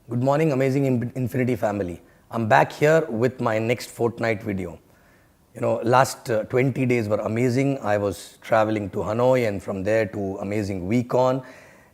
Good morning, amazing Infinity family. I'm back here with my next fortnight video. Last 20 days were amazing. I was traveling to Hanoi and from there to amazing VCon.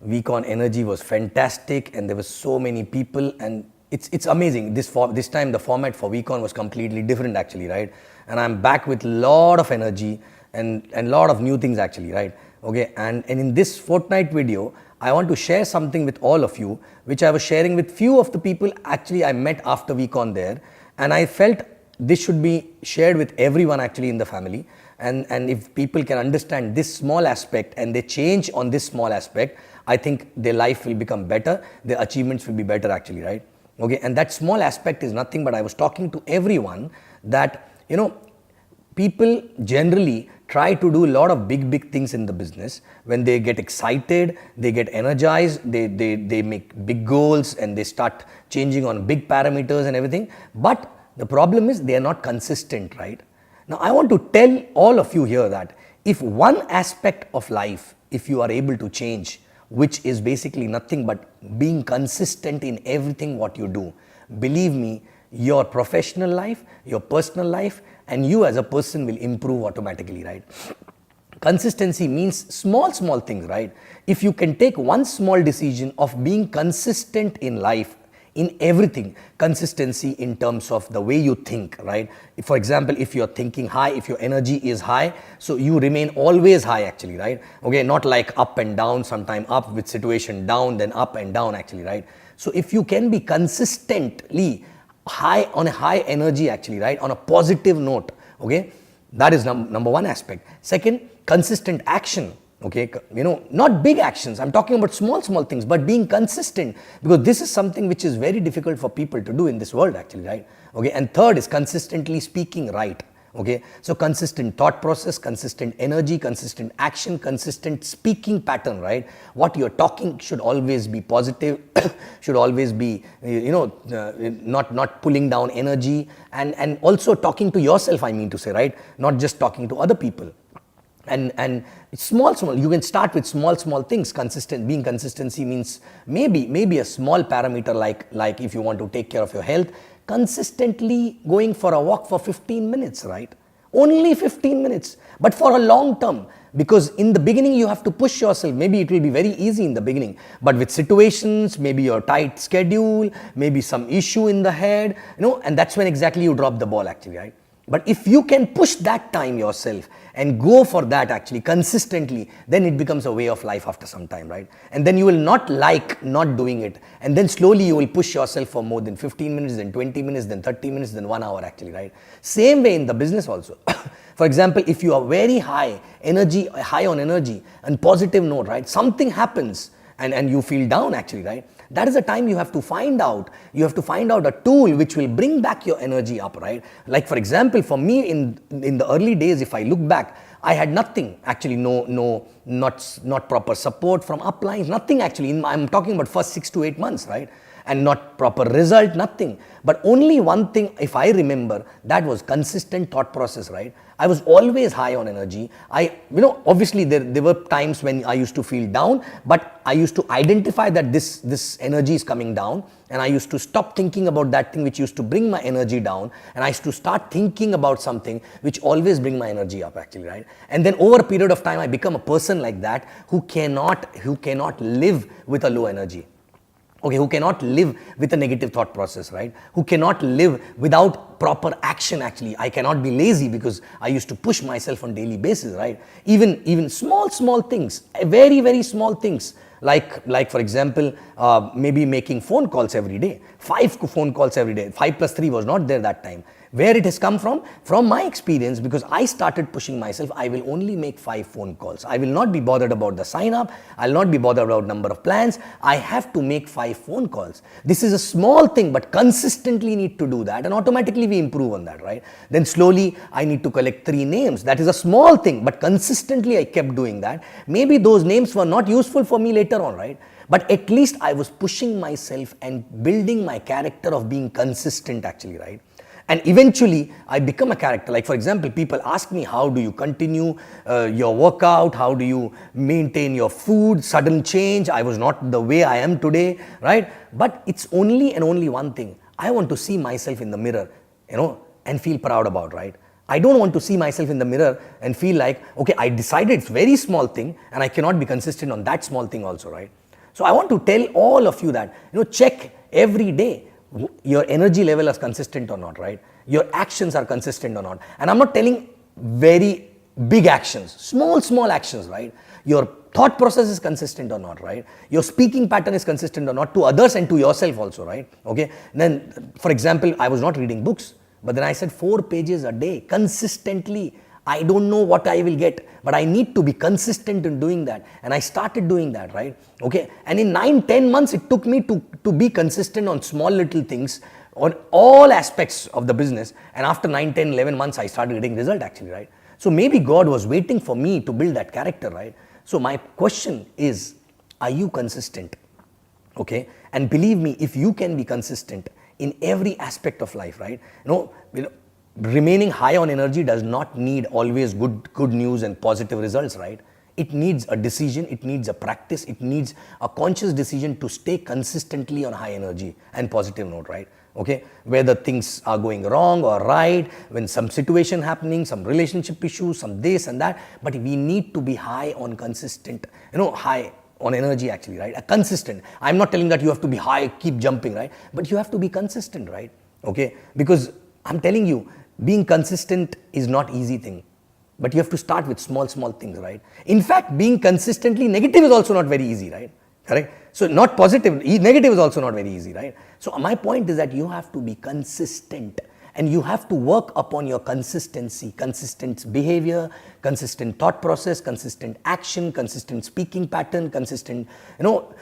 VCon energy was fantastic and there were so many people and it's amazing. This time the format for VCon was completely different actually, right? And I'm back with lot of energy and lot of new things actually, right? Okay, and in this fortnight video, I want to share something with all of you, which I was sharing with few of the people actually I met after VCon there, and I felt this should be shared with everyone actually in the family, and if people can understand this small aspect and they change on this small aspect, I think their life will become better, their achievements will be better actually, right? Okay, and that small aspect is nothing but I was talking to everyone that, people generally try to do a lot of big things in the business. When they get excited, they get energized, they make big goals and they start changing on big parameters and everything. But the problem is they are not consistent, right? Now I want to tell all of you here that if one aspect of life, if you are able to change, which is basically nothing but being consistent in everything what you do, believe me, your professional life, your personal life, and you as a person will improve automatically, right? Consistency means small things, right? If you can take one small decision of being consistent in life, in everything, consistency in terms of the way you think, right? For example, if you're thinking high, if your energy is high, so you remain always high actually, right? Okay, not like up and down, sometime up with situation down, then up and down actually, right? So if you can be consistently high on a high energy actually, right, on a positive note, okay, that is number one aspect. Second, consistent action, okay, not big actions, I'm talking about small things, but being consistent, because this is something which is very difficult for people to do in this world actually, right? Okay, and third is consistently speaking right. Okay, so consistent thought process, consistent energy, consistent action, consistent speaking pattern, right? What you're talking should always be positive, should always be, not pulling down energy, and also talking to yourself, I mean to say, right? Not just talking to other people. And small, you can start with small things. Being consistency means maybe a small parameter like if you want to take care of your health, consistently going for a walk for 15 minutes, right? Only 15 minutes, but for a long term, because in the beginning you have to push yourself. Maybe it will be very easy in the beginning, but with situations, maybe your tight schedule, maybe some issue in the head, and that's when exactly you drop the ball actually, right? But if you can push that time yourself and go for that actually consistently, then it becomes a way of life after some time, right? And then you will not like not doing it. And then slowly you will push yourself for more than 15 minutes, then 20 minutes, then 30 minutes, then 1 hour actually, right? Same way in the business also. For example, if you are very high on energy and positive note, right? Something happens and you feel down actually, right? That is the time you have to find out a tool which will bring back your energy up, right? Like for example, for me in the early days, if I look back, I had nothing actually, not proper support from uplines, nothing actually. I'm talking about first 6 to 8 months, right? And not proper result, nothing. But only one thing, if I remember, that was consistent thought process, right? I was always high on energy. Obviously there were times when I used to feel down, but I used to identify that this energy is coming down, and I used to stop thinking about that thing which used to bring my energy down, and I used to start thinking about something which always bring my energy up actually, right? And then over a period of time, I become a person like that who cannot live with a low energy. Okay, who cannot live with a negative thought process, right? Who cannot live without proper action actually. I cannot be lazy because I used to push myself on daily basis, right? Even small things, very small things. Like for example, maybe making phone calls every day, 5 phone calls every day. 5 plus 3 was not there that time. Where it has come from my experience, because I started pushing myself. I will only make 5 phone calls. I will not be bothered about the sign up. I'll not be bothered about number of plans. I have to make 5 phone calls. This is a small thing, but consistently need to do that, and automatically we improve on that, right? Then slowly I need to collect 3 names. That is a small thing, but consistently I kept doing that. Maybe those names were not useful for me later on, right? But at least I was pushing myself and building my character of being consistent actually, right? And eventually I become a character. Like for example, people ask me, how do you continue your workout? How do you maintain your food? Sudden change. I was not the way I am today, right? But it's only and only one thing. I want to see myself in the mirror, and feel proud about, right? I don't want to see myself in the mirror and feel like, okay, I decided it's very small thing and I cannot be consistent on that small thing also, right? So I want to tell all of you that, check every day your energy level is consistent or not, right? Your actions are consistent or not. And I'm not telling very big actions, small actions, right? Your thought process is consistent or not, right? Your speaking pattern is consistent or not to others and to yourself also, right? Okay. Then, for example, I was not reading books, but then I said 4 pages a day consistently. I don't know what I will get, but I need to be consistent in doing that. And I started doing that, right? Okay. And in 9-10 months, it took me to be consistent on small little things on all aspects of the business. And after 9-10-11 months, I started getting result actually, right? So maybe God was waiting for me to build that character, right? So my question is, are you consistent? Okay. And believe me, if you can be consistent in every aspect of life, right? Remaining high on energy does not need always good news and positive results, right? It needs a decision, it needs a practice, it needs a conscious decision to stay consistently on high energy and positive note, right? Okay, whether things are going wrong or right, when some situation happening, some relationship issues, some this and that, but we need to be high on consistent, high on energy actually, right? A consistent. I'm not telling that you have to be high, keep jumping, right? But you have to be consistent, right? Okay, because I'm telling you, being consistent is not easy thing, but you have to start with small things, right? In fact, being consistently negative is also not very easy, right? Correct? So not positive, negative is also not very easy, right? So my point is that you have to be consistent and you have to work upon your consistency, consistent behavior, consistent thought process, consistent action, consistent speaking pattern, consistent,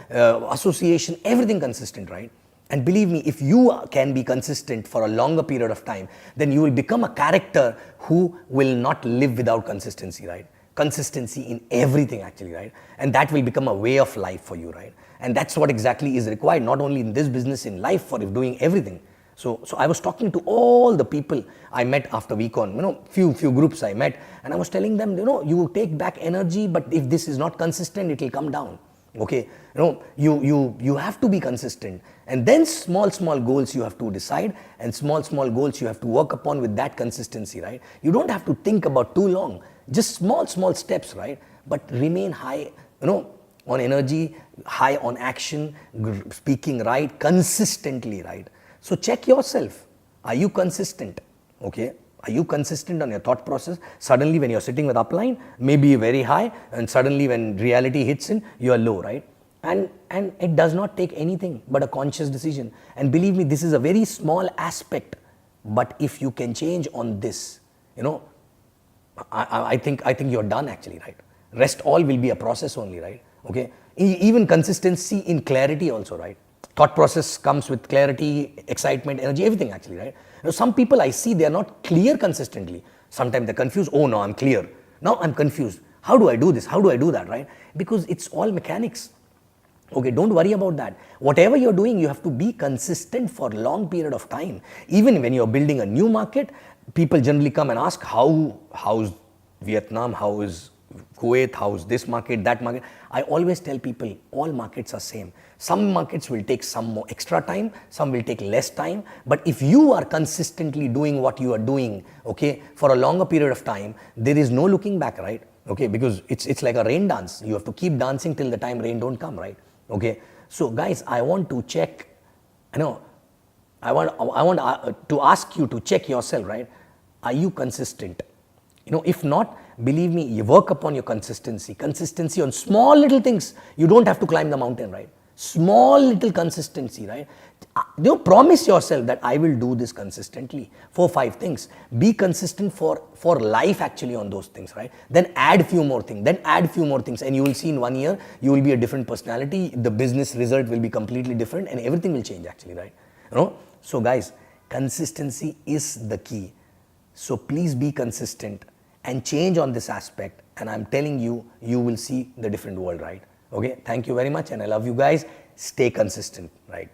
association, everything consistent, right? And believe me, if you can be consistent for a longer period of time, then you will become a character who will not live without consistency, right? Consistency in everything actually, right? And that will become a way of life for you, right? And that's what exactly is required, not only in this business, in life, for doing everything. So I was talking to all the people I met after week-on, few groups I met, and I was telling them, you take back energy, but if this is not consistent, it will come down. Okay, you have to be consistent, and then small goals you have to decide, and small goals you have to work upon with that consistency, right? You don't have to think about too long, just small steps, right? But remain high, on energy, high on action, speaking right, consistently, right? So check yourself. Are you consistent? Okay. Are you consistent on your thought process? Suddenly when you're sitting with upline, maybe very high, and suddenly when reality hits in, you are low, right? And it does not take anything but a conscious decision. And believe me, this is a very small aspect, but if you can change on this, I think you're done actually, right? Rest all will be a process only, right? Okay. Even consistency in clarity also, right? Thought process comes with clarity, excitement, energy, everything actually, right? Some people I see, they are not clear consistently. Sometimes they're confused. Oh no, I'm clear. Now I'm confused. How do I do this? How do I do that, right? Because it's all mechanics. Okay, don't worry about that. Whatever you're doing, you have to be consistent for a long period of time. Even when you're building a new market, people generally come and ask, how's Vietnam, how is Kuwait, how's this market, that market. I always tell people, all markets are same. Some markets will take some more extra time, some will take less time. But if you are consistently doing what you are doing, okay, for a longer period of time, there is no looking back, right? Okay, because it's like a rain dance. You have to keep dancing till the time rain don't come, right? Okay. So guys, I want to check, I want to ask you to check yourself, right? Are you consistent? If not, believe me, you work upon your consistency on small little things. You don't have to climb the mountain, right? Small little consistency, right? Promise yourself that I will do this consistently. 4-5 things. Be consistent for life actually on those things, right? Then add few more things. And you will see in 1 year, you will be a different personality. The business result will be completely different and everything will change actually, right? So guys, consistency is the key. So please be consistent and change on this aspect, and I'm telling you, you will see the different world, right? Okay, thank you very much, and I love you guys. Stay consistent, right?